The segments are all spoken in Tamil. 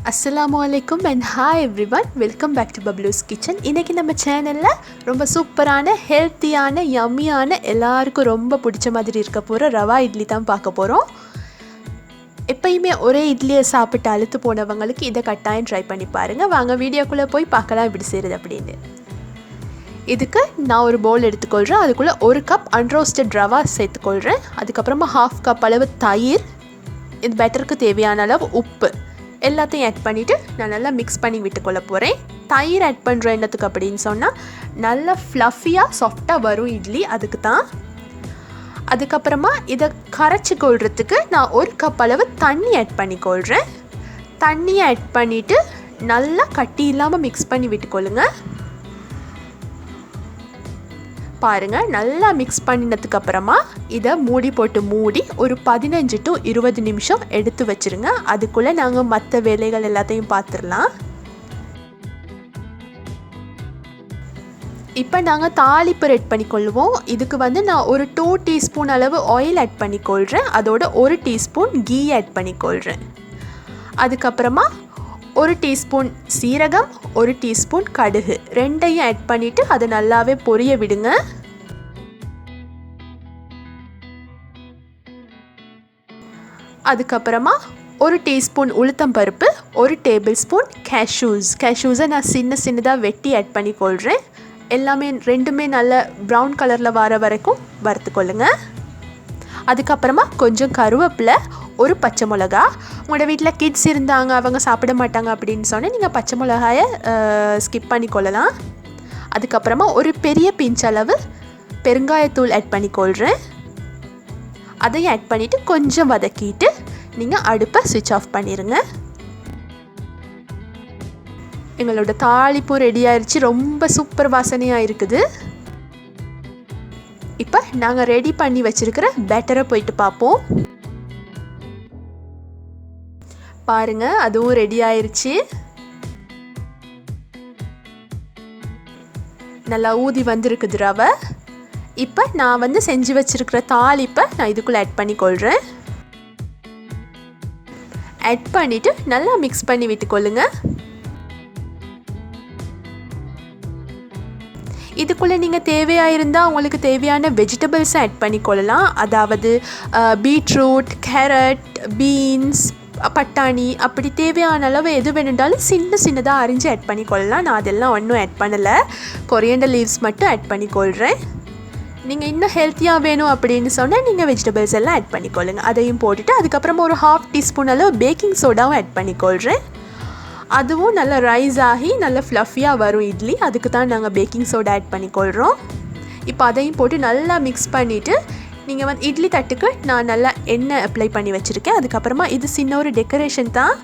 Assalamualaikum and hi everyone, welcome back to Bablu's Kitchen. இன்னைக்கு நம்ம சேனல்ல ரொம்ப சூப்பரான ஹெல்த்தியான யம்மியான எல்லாருக்கும் ரொம்ப பிடிச்ச மாதிரி இருக்க போற ரவா இட்லி தான் பார்க்க போறோம். எப்பயுமே ஒரே இட்லியை சாப்பிட்டு அழுத்து போனவங்களுக்கு இதை கட்டாயம் ட்ரை பண்ணி பாருங்க. வாங்க வீடியோக்குள்ள போய் பார்க்கலாம் எப்படி செய்யறது அப்படின்னு. இதுக்கு நான் ஒரு பவுல் எடுத்துக்கொள்கிறேன். அதுக்குள்ளே 1 கப் அன்ரோஸ்டட் ரவா சேர்த்துக்கொள்கிறேன். அதுக்கப்புறமா 1/2 கப் அளவு தயிர், இது பேட்டருக்கு தேவையான அளவு உப்பு எல்லாத்தையும் ஆட் பண்ணிவிட்டு நான் நல்லா மிக்ஸ் பண்ணி விட்டுக்கொள்ள போகிறேன். தயிர் ஆட் பண்ணுற என்னத்துக்கு அப்படின்னு சொன்னால் நல்லா ஃப்ளஃபியாக சாஃப்டாக வரும் இட்லி, அதுக்கு தான். அதுக்கப்புறமா இதை கரைச்சி கொள்றதுக்கு நான் 1 கப் அளவு தண்ணி ஆட் பண்ணிக்கொள்கிறேன். தண்ணியை ஆட் பண்ணிவிட்டு நல்லா கட்டி இல்லாமல் மிக்ஸ் பண்ணி விட்டுக்கொள்ளுங்க. பாருங்கள், நல்லா மிக்ஸ் பண்ணினதுக்கு அப்புறமா இதை மூடி போட்டு மூடி ஒரு 15 to 20 நிமிஷம் எடுத்து வச்சுருங்க. அதுக்குள்ளே நாங்கள் மற்ற வேலைகள் எல்லாத்தையும் பார்த்துடலாம். இப்போ நாங்கள் தாளிப்பு ரெட் பண்ணிக்கொள்வோம். இதுக்கு நான் ஒரு 2 டீஸ்பூன் அளவு ஆயில் ஆட் பண்ணிக்கொள்கிறேன். அதோட 1 டீஸ்பூன் கீ ஆட் பண்ணிக்கொள்கிறேன். அதுக்கப்புறமா 1 டீஸ்பூன் சீரகம், 1 டீஸ்பூன் கடுகு ரெண்டையும் ஆட் பண்ணிவிட்டு அதை நல்லாவே பொரிய விடுங்க. அதுக்கப்புறமா 1 டீஸ்பூன் உளுத்தம் பருப்பு, 1 டேபிள் ஸ்பூன் கேஷ்யூஸை நான் சின்னதாக வெட்டி ஆட் பண்ணிக்கொள்கிறேன். எல்லாமே ரெண்டுமே நல்ல ப்ரௌன் கலரில் வர வரைக்கும் வறுத்துக்கொள்ளுங்க. அதுக்கப்புறமா கொஞ்சம் கருவேப்பிலை, 1 பச்சை மிளகா. உங்களோட வீட்டில் கிட்ஸ் இருந்தாங்க, அவங்க சாப்பிட மாட்டாங்க அப்படின்னு சொன்னால் நீங்கள் பச்சை மிளகாயை ஸ்கிப் பண்ணிக்கொள்ளலாம். அதுக்கப்புறமா ஒரு பெரிய பிஞ்ச் அளவு பெருங்காயத்தூள் ஆட் பண்ணிக்கொள்கிறேன். அதையும் ஆட் பண்ணிவிட்டு கொஞ்சம் வதக்கிட்டு நீங்கள் அடுப்பை ஸ்விட்ச் ஆஃப் பண்ணிடுங்க. எங்களோட தாளிப்பும் ரெடி ஆயிடுச்சு. ரொம்ப சூப்பர் வாசனையாக இருக்குது. இப்போ நாங்கள் ரெடி பண்ணி வச்சுருக்கிற பேட்டரை போயிட்டு பார்ப்போம். பாருங்கள், அதுவும் ரெடி ஆயிடுச்சு. நல்லா ஊதி வந்திருக்குது ரவை. இப்போ நான் செஞ்சு வச்சுருக்கிற தாளிப்பை நான் இதுக்குள்ளே ஆட் பண்ணிக்கொள்கிறேன். ஆட் பண்ணிவிட்டு நல்லா மிக்ஸ் பண்ணி விட்டுக்கொள்ளுங்க. இதுக்குள்ளே நீங்கள் தேவையாக இருந்தால் உங்களுக்கு தேவையான வெஜிடபிள்ஸை ஆட் பண்ணிக்கொள்ளலாம். அதாவது பீட்ரூட், கேரட், பீன்ஸ், பட்டாணி அப்படி தேவையான அளவு எது வேணுண்டாலும் சின்னதாக அரிஞ்சு ஆட் பண்ணிக்கொள்ளலாம். நான் அதெல்லாம் ஒன்றும் ஆட் பண்ணலை. கொரியாண்டர் லீவ்ஸ் மட்டும் ஆட் பண்ணிக்கொள்கிறேன். நீங்கள் இன்னும் ஹெல்த்தியாக வேணும் அப்படின்னு சொன்னால் நீங்கள் வெஜிடபிள்ஸ் எல்லாம் ஆட் பண்ணிக்கொள்ளுங்க. அதையும் போட்டுட்டு அதுக்கப்புறமா ஒரு 1/2 டீஸ்பூன் அளவு பேக்கிங் சோடாவும் ஆட் பண்ணிக்கொள்கிறேன். அதுவும் நல்லா ரைஸ் ஆகி நல்லா ஃப்ளஃபியாக வரும் இட்லி, அதுக்கு தான் நாங்கள் பேக்கிங் சோடா ஆட் பண்ணிக்கொள்கிறோம். இப்போ அதையும் போட்டு நல்லா மிக்ஸ் பண்ணிவிட்டு நீங்கள் இட்லி தட்டுக்கு நான் நல்லா எண்ணெய் அப்ளை பண்ணி வச்சுருக்கேன். அதுக்கப்புறமா இது சின்ன ஒரு டெக்கரேஷன் தான்.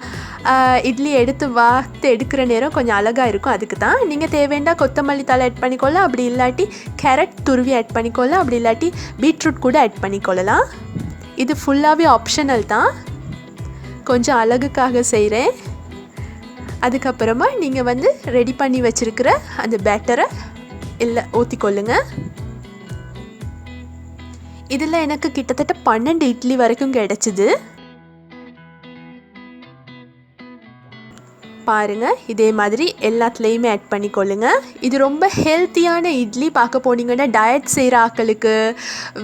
இட்லி வார்த்து எடுக்கிற நேரம் கொஞ்சம் அழகாக இருக்கும், அதுக்கு தான். நீங்கள் தேவைண்டா கொத்தமல்லி தழை ஆட் பண்ணிக்கொள்ளலாம். அப்படி இல்லாட்டி கேரட் துருவி ஆட் பண்ணிக்கொள்ளலாம். அப்படி இல்லாட்டி பீட்ரூட் கூட ஆட் பண்ணிக்கொள்ளலாம். இது ஃபுல்லாகவே ஆப்ஷனல் தான், கொஞ்சம் அழகுக்காக செய்கிறேன். அதுக்கப்புறமா நீங்கள் ரெடி பண்ணி வச்சுருக்கிற அந்த பேட்டரை ஊற்றிக்கொள்ளுங்க. இதில் எனக்கு கிட்டத்தட்ட 12 இட்லி வரைக்கும் கிடச்சிது. பாருங்கள், இதே மாதிரி எல்லாத்துலேயுமே ஆட் பண்ணிக்கொள்ளுங்க. இது ரொம்ப ஹெல்த்தியான இட்லி. பார்க்க போனீங்கன்னா டயட் செய்கிற ஆக்களுக்கு,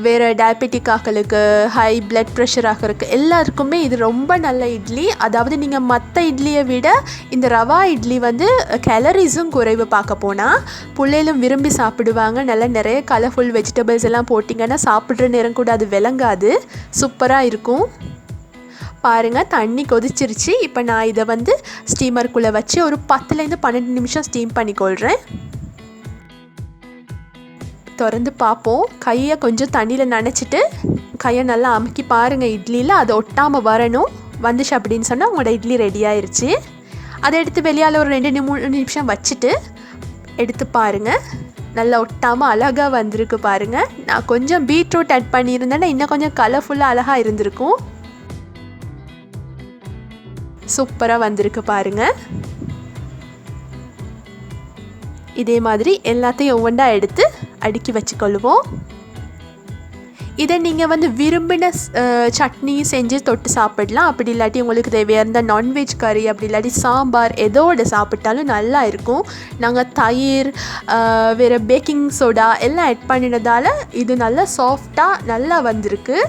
வேறு டயபெட்டிக் ஆக்களுக்கு, ஹை பிளட் ப்ரெஷர் ஆக்களுக்கு எல்லாருக்குமே இது ரொம்ப நல்ல இட்லி. அதாவது நீங்கள் மற்ற இட்லியை விட இந்த ரவா இட்லி கேலரிஸும் குறைவு. பார்க்க போனால் பிள்ளைகளும் விரும்பி சாப்பிடுவாங்க. நல்லா நிறைய கலர்ஃபுல் வெஜிடபிள்ஸ் எல்லாம் போட்டிங்கன்னா சாப்பிட்ற நேரம் கூட அது விளங்காது, சூப்பராக இருக்கும். பாருங்கள், தண்ணி கொதிச்சிருச்சு. இப்போ நான் இதை ஸ்டீமருக்குள்ளே வச்சு ஒரு 10லேருந்து 12 நிமிஷம் ஸ்டீம் பண்ணிக்கொள்கிறேன். திறந்து பார்ப்போம். கையை கொஞ்சம் தண்ணியில் நனைச்சிட்டு கையை நல்லா அமுக்கி பாருங்கள். இட்லியில் அதை ஒட்டாமல் வரணும். வந்துச்சு அப்படின்னு சொன்னால் உங்களோட இட்லி ரெடி ஆயிடுச்சு. அதை எடுத்து வெளியால் ஒரு 2-3 நிமிஷம் வச்சுட்டு எடுத்து பாருங்கள். நல்லா ஒட்டாமல் அழகாக வந்திருக்கு பாருங்கள். நான் கொஞ்சம் பீட்ரூட் ஆட் பண்ணியிருந்தேன்னா இன்னும் கொஞ்சம் கலர்ஃபுல்லாக அழகாக இருந்திருக்கும். சூப்பராக வந்திருக்கு பாருங்கள். இதே மாதிரி எல்லாத்தையும் ஒவ்வொன்றா எடுத்து அடுக்கி வச்சுக்கொள்வோம். இதை நீங்கள் வந்து விரும்பின சட்னி செஞ்சு தொட்டு சாப்பிடலாம். அப்படி இல்லாட்டி உங்களுக்கு தேவையாக இருந்தால் நான்வெஜ் கறி அப்படி இல்லாட்டி சாம்பார் எதோடு சாப்பிட்டாலும் நல்லா இருக்கும். நாங்கள் தயிர் வேறு பேக்கிங் சோடா எல்லாம் ஆட் பண்ணினதால் இது நல்லா சாஃப்டாக நல்லா வந்திருக்கு.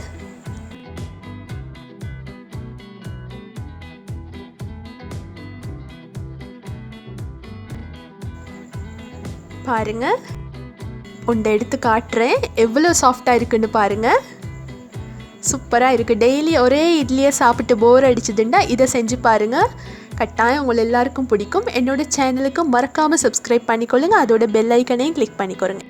பாருங்கள், உண்டை எடுத்து காட்டுறேன் எவ்வளோ சாஃப்டாக இருக்குன்னு பாருங்கள். சூப்பராக இருக்குது. டெய்லி ஒரே இட்லியை சாப்பிட்டு போர் அடிச்சதுன்னா இதை செஞ்சு பாருங்கள். கட்டாயம் உங்களை எல்லாருக்கும் பிடிக்கும். என்னோட சேனலுக்கு மறக்காமல் சப்ஸ்கிரைப் பண்ணிக்கொள்ளுங்க. அதோட பெல் ஐக்கனையும் கிளிக் பண்ணிக்கொள்ளுங்க.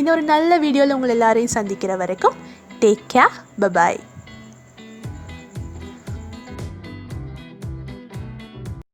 இன்னொரு நல்ல வீடியோவில் உங்களை எல்லாரையும் சந்திக்கிற வரைக்கும் டேக் கேர். பை.